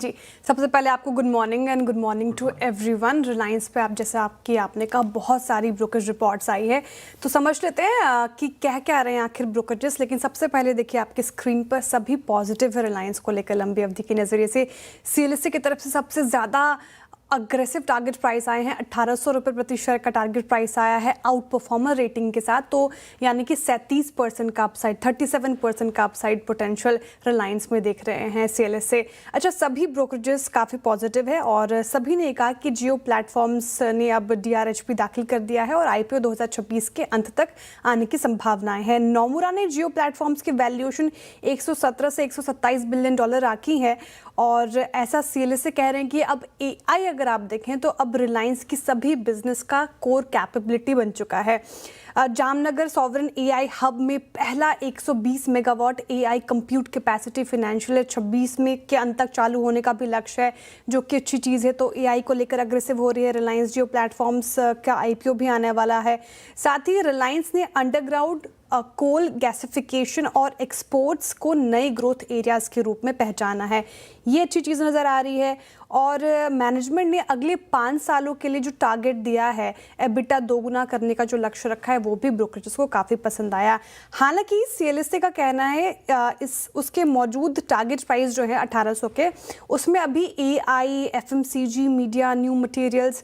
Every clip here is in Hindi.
जी, सबसे पहले आपको good morning and good morning to everyone. Reliance पे आप जैसे आपने कहा बहुत सारी ब्रोकरेज रिपोर्ट्स आई है, तो समझ लेते हैं कि क्या रहे हैं आखिर ब्रोकरेजेस। लेकिन सबसे पहले देखिए आपकी स्क्रीन पर सभी पॉजिटिव है रिलायंस को लेकर लंबी अवधि के नज़रिए से। सीएलएसए की तरफ से सबसे ज़्यादा अग्रेसिव टारगेट प्राइस आए हैं, 1800 रुपये प्रति शेयर का टारगेट प्राइस आया है आउट परफॉर्मर रेटिंग के साथ। तो यानी कि 37% का अपसाइड, 37% का अपसाइड पोटेंशियल रिलायंस में देख रहे हैं सीएलएसए। अच्छा, सभी ब्रोकरेजेस काफ़ी पॉजिटिव है और सभी ने कहा कि जियो प्लेटफॉर्म्स ने अब डीआरएचपी दाखिल कर दिया है और आईपीओ 2026 के अंत तक आने की संभावनाएं हैं। नोमुरा ने जियो प्लेटफॉर्म्स की वैल्यूएशन 117 से 127 बिलियन डॉलर रखी है और ऐसा सीएलएसए कह रहे हैं कि अब एआई अगर आप देखें तो अब रिलायंस की सभी बिजनेस का कोर कैपेबिलिटी बन चुका है। जामनगर सॉवरन एआई हब में पहला 120 megawatt AI compute capacity financial 26 में के अंत तक चालू होने का भी लक्ष्य है, जो कि अच्छी चीज़ है। तो एआई को लेकर अग्रेसिव हो रही है रिलायंस। जियो प्लेटफॉर्म्स का आईपीओ भी आने वाला है। साथ ही रिलायंस ने अंडरग्राउंड कोल गैसिफिकेशन और एक्सपोर्ट्स को नए ग्रोथ एरियाज के रूप में पहचाना है, ये अच्छी चीज़ नज़र आ रही है। और मैनेजमेंट ने अगले 5 सालों के लिए जो टारगेट दिया है, एबिटा दोगुना करने का जो लक्ष्य रखा है, वो भी ब्रोकरेजेस को काफ़ी पसंद आया। हालांकि सीएलएसए का कहना है उसके मौजूद टारगेट प्राइस जो है 1800 के, उसमें अभी AI, FMCG, media, new materials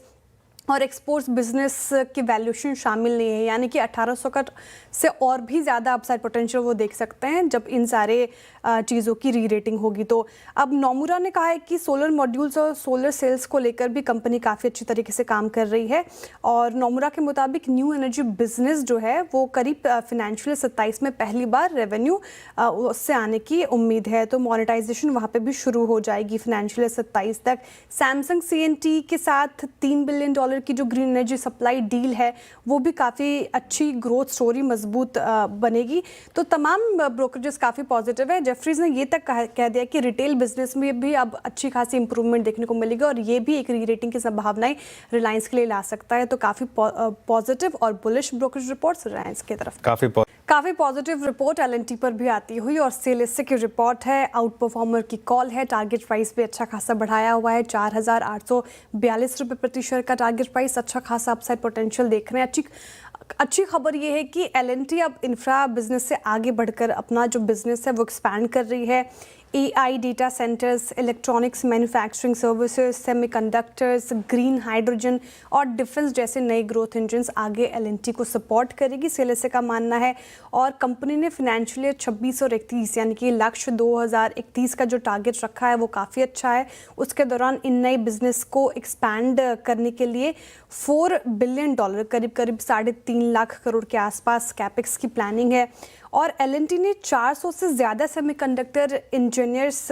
और एक्सपोर्ट्स बिजनेस की वैल्यूएशन शामिल नहीं है। यानी कि 1800 का से और भी ज़्यादा अपसाइड पोटेंशियल वो देख सकते हैं जब इन सारे चीज़ों की री रेटिंग होगी। तो अब नोमुरा ने कहा है कि सोलर मॉड्यूल्स और सोलर सेल्स को लेकर भी कंपनी काफ़ी अच्छी तरीके से काम कर रही है और नोमुरा के मुताबिक न्यू एनर्जी बिजनेस जो है वो करीब फाइनेंशियल 27 में पहली बार रेवेन्यू उससे आने की उम्मीद है। तो मोनेटाइजेशन वहाँ पर भी शुरू हो जाएगी फाइनेंशियल 27 तक। सैमसंग सीएनटी के साथ $3 बिलियन की जो ग्रीन एनर्जी सप्लाई डील है वो भी काफ़ी अच्छी ग्रोथ स्टोरी मजबूत बनेगी। तो तमाम ब्रोकरेजेस काफ़ी पॉजिटिव है। जेफरीज ने ये तक कह दिया कि रिटेल बिजनेस में भी अब अच्छी खासी इंप्रूवमेंट देखने को मिलेगी और ये भी एक री रेटिंग की संभावनाएं रिलायंस के लिए ला सकता है। तो काफ़ी पॉजिटिव और बुलिश ब्रोकरेज रिपोर्ट्स रिलायंस की तरफ। काफ़ी पॉजिटिव रिपोर्ट एलएनटी पर भी आती हुई और सीएलएसए की रिपोर्ट है, आउट परफॉर्मर की कॉल है। टारगेट प्राइस भी अच्छा खासा बढ़ाया हुआ है, 4842 रुपये प्रति शेयर का टारगेट प्राइस, अच्छा खासा अपसाइड पोटेंशियल देख रहे हैं। अच्छी खबर ये है कि एलएनटी अब इंफ्रा बिजनेस से आगे बढ़कर अपना जो बिजनेस है वो एक्सपैंड कर रही है। AI, data centres, electronics manufacturing services, semiconductors, green hydrogen और डिफेंस जैसे नए ग्रोथ इंजन्स आगे एलएनटी को सपोर्ट करेगी, सीएलएसए का मानना है। और कंपनी ने फाइनेंशियल ईयर 26 और 31 यानी कि लक्ष्य 2031 का जो टारगेट रखा है वो काफ़ी अच्छा है। उसके दौरान इन नए बिजनेस को एक्सपैंड करने के लिए $4 बिलियन करीब 3.5 लाख करोड़ के आसपास कैपेक्स की प्लानिंग है। और एलएनटी ने 400 से ज़्यादा सेमीकंडक्टर इंजीनियर्स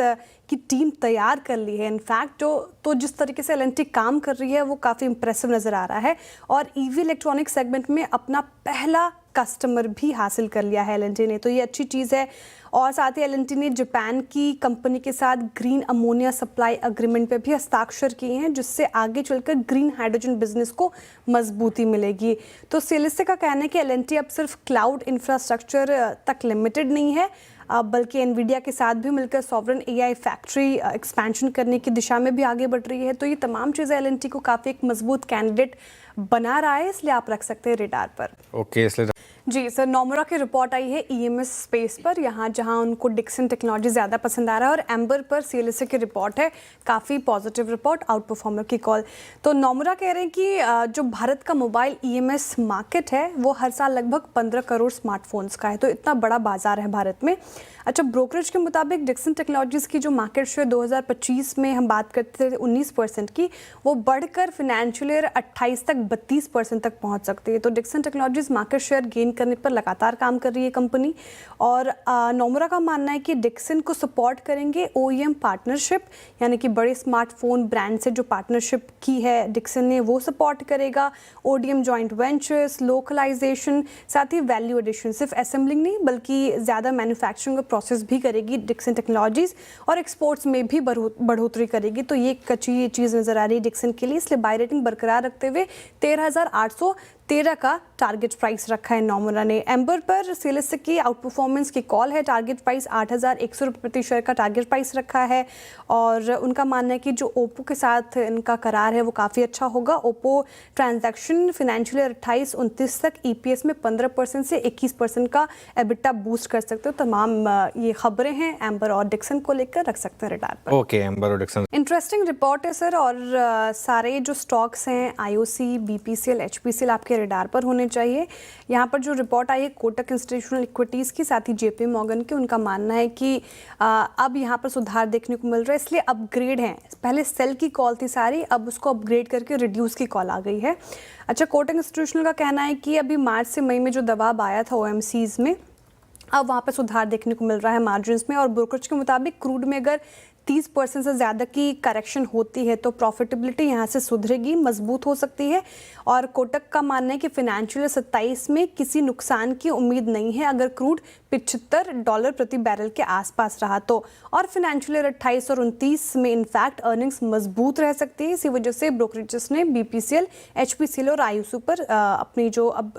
की टीम तैयार कर ली है। इनफैक्ट तो जिस तरीके से एलएनटी काम कर रही है वो काफ़ी इंप्रेसिव नज़र आ रहा है और ईवी इलेक्ट्रॉनिक सेगमेंट में अपना पहला कस्टमर भी हासिल कर लिया है एलएनटी ने, तो ये अच्छी चीज़ है। और साथ ही एलएनटी ने जापान की कंपनी के साथ ग्रीन अमोनिया सप्लाई एग्रीमेंट पे भी हस्ताक्षर किए हैं, जिससे आगे चलकर ग्रीन हाइड्रोजन बिजनेस को मजबूती मिलेगी। तो सीएलएसए का कहना है कि एलएनटी अब सिर्फ क्लाउड इंफ्रास्ट्रक्चर तक लिमिटेड नहीं है, बल्कि एनवीडिया के साथ भी मिलकर सॉवरन एआई फैक्ट्री एक्सपेंशन करने की दिशा में भी आगे बढ़ रही है। तो ये तमाम चीज़ें एलएनटी को काफ़ी एक मजबूत कैंडिडेट बना रहा है, इसलिए आप रख सकते हैं रेडार पर। ओके, इसलिए जी सर, नोमुरा की रिपोर्ट आई है ईएमएस स्पेस पर, जहां उनको डिक्सन टेक्नोलॉजी ज़्यादा पसंद आ रहा है। और एम्बर पर सीएलएसए की रिपोर्ट है, काफ़ी पॉजिटिव रिपोर्ट, आउट परफॉर्मर की कॉल। तो नोमुरा कह रहे हैं कि जो भारत का मोबाइल ईएमएस मार्केट है वो हर साल लगभग 15 करोड़ स्मार्टफोन्स का है, तो इतना बड़ा बाजार है भारत में। अच्छा, ब्रोकरेज के मुताबिक डिक्सन टेक्नोलॉजीज़ की जो मार्केट शेयर 2025 में हम बात करते थे 19% की, वो बढ़कर फाइनेंशियल ईयर 28 तक 32% तक पहुंच सकती है। तो Dixon technologies market share gain करने पर लगातार काम कर रही है कंपनी। और नोमुरा का मानना है कि डिक्सन को सपोर्ट करेंगे ओईएम पार्टनरशिप, यानी कि बड़े स्मार्टफोन ब्रांड से जो पार्टनरशिप की है डिक्सन ने वो सपोर्ट करेगा। ओडीएम जॉइंट वेंचर्स, लोकलाइजेशन, साथ ही वैल्यू एडिशन, सिर्फ असेंबलिंग नहीं बल्कि ज़्यादा मैन्युफैक्चरिंग प्रोसेस भी करेगी डिक्सन टेक्नोलॉजीज़ और एक्सपोर्ट्स में भी बढ़ोतरी करेगी। तो ये एक अच्छी चीज़ नज़र आ रही है डिक्सन के लिए, इसलिए बाय रेटिंग बरकरार रखते हुए 13 का टारगेट प्राइस रखा है नॉमरा ने। एम्बर पर सेलेसिक की आउट परफॉर्मेंस की कॉल है, टारगेट प्राइस 8,100 रुपये प्रति शेयर का टारगेट प्राइस रखा है और उनका मानना है कि जो ओप्पो के साथ इनका करार है वो काफ़ी अच्छा होगा। ओप्पो ट्रांजैक्शन फाइनेंशियल ईयर 28-29 तक ईपीएस में 15% से 21% का एबिटा बूस्ट कर सकते हो। तमाम ये खबरें हैं एम्बर और डिक्सन को लेकर, रख सकते हैं रडार पर। ओके, एम्बर और डिक्सन इंटरेस्टिंग रिपोर्ट है सर, और सारे जो स्टॉक्स हैं आईओसी, बीपीसीएल, एचपीसीएल आपके रडार पर होने चाहिए। यहाँ पर जो रिपोर्ट आई है कोटक इंस्टीट्यूशनल इक्विटीज़ की, साथ ही जेपी मॉर्गन की, उनका मानना है कि अब यहाँ पर सुधार देखने को मिल रहा है, इसलिए अपग्रेड हैं। पहले सेल की कॉल थी सारी, अब उसको अपग्रेड करके रिड्यूस की कॉल आ गई है। अच्छा, कोटक इंस्टीट्यूशनल का कहना है कि अभी मार्च से मई में जो दबाव आया था ओएमसीज में, अब वहाँ पर सुधार देखने को मिल रहा है मार्जिन्स में। और ब्रोकरेज के मुताबिक क्रूड में अगर 30% से ज़्यादा की करेक्शन होती है तो प्रॉफिटेबिलिटी यहाँ से सुधरेगी, मजबूत हो सकती है। और कोटक का मानना है कि फिनेंशियल 27 में किसी नुकसान की उम्मीद नहीं है अगर क्रूड $75 प्रति बैरल के आसपास रहा तो। और फिनेंशियल 28 और 29 में इनफैक्ट अर्निंग्स मजबूत रह सकती है। इसी वजह से ब्रोकरेजेस ने बीपीसीएल, एचपीसीएल और आईओसी पर अपनी जो अब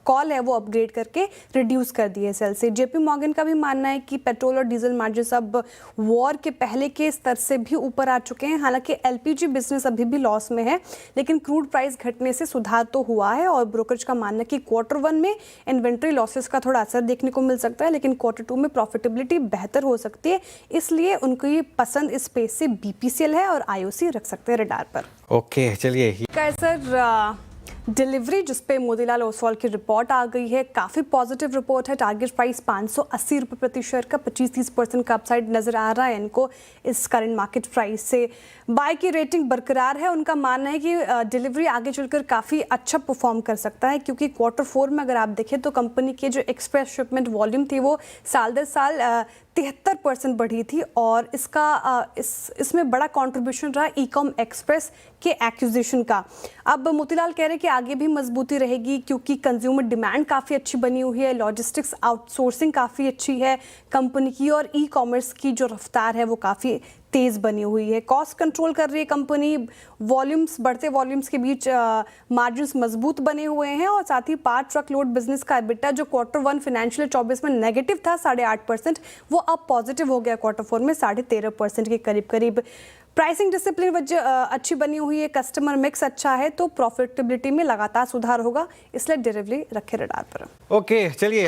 कॉल है वो अपग्रेड करके रिड्यूस कर दी है सेल से। जेपी मॉर्गन का भी मानना है कि पेट्रोल और डीजल मार्जिन अब वॉर के पहले के स्तर से भी ऊपर आ चुके हैं। हालांकि एलपीजी बिजनेस अभी भी लॉस में है, लेकिन क्रूड प्राइस घटने से सुधार तो हुआ है। और ब्रोकरेज का मानना है कि Q1 में इन्वेंट्री लॉसेस का थोड़ा असर देखने को मिल सकता है, लेकिन Q2 में प्रॉफिटेबिलिटी बेहतर हो सकती है, इसलिए उनकी पसंद इस स्पेस से बीपीसीएल है और आईओसी रख सकते हैं रडार पर। ओके, चलिए सर डिलीवरी जिस पे मोतीलाल ओसवाल की रिपोर्ट आ गई है, काफ़ी पॉजिटिव रिपोर्ट है। टारगेट प्राइस 580 रुपये प्रति शेयर का 25-30% का अपसाइड नज़र आ रहा है इनको इस करंट मार्केट प्राइस से। बाय की रेटिंग बरकरार है। उनका मानना है कि डिलीवरी आगे चलकर काफ़ी अच्छा परफॉर्म कर सकता है, क्योंकि Q4 में अगर आप देखें तो कंपनी के जो एक्सप्रेस शिपमेंट वॉल्यूम थी वो साल दर साल 73% बढ़ी थी। और इसमें बड़ा कंट्रीब्यूशन रहा ई-कॉम एक्सप्रेस के एक्विजिशन का। अब मोतीलाल कह रहे हैं कि आगे भी मजबूती रहेगी, क्योंकि कंज्यूमर डिमांड काफ़ी अच्छी बनी हुई है, लॉजिस्टिक्स आउटसोर्सिंग काफ़ी अच्छी है कंपनी की, और ई कॉमर्स की जो रफ्तार है वो काफ़ी तेज़ बनी हुई है। कॉस्ट कंट्रोल कर रही है कंपनी, बढ़ते वॉल्यूम्स के बीच मार्जिन्स मजबूत बने हुए हैं। और साथ ही पार्ट ट्रक लोड बिजनेस का एबिटा जो Q1 फाइनेंशियल 24 में नेगेटिव था 8.5%, वो अब पॉजिटिव हो गया Q4 में 13.5% के करीब। प्राइसिंग डिसिप्लिन अच्छी बनी हुई है, कस्टमर मिक्स अच्छा है, तो प्रॉफिटेबिलिटी में लगातार सुधार होगा, इसलिए डिलीवरी रखे रडार पर। ओके, चलिए।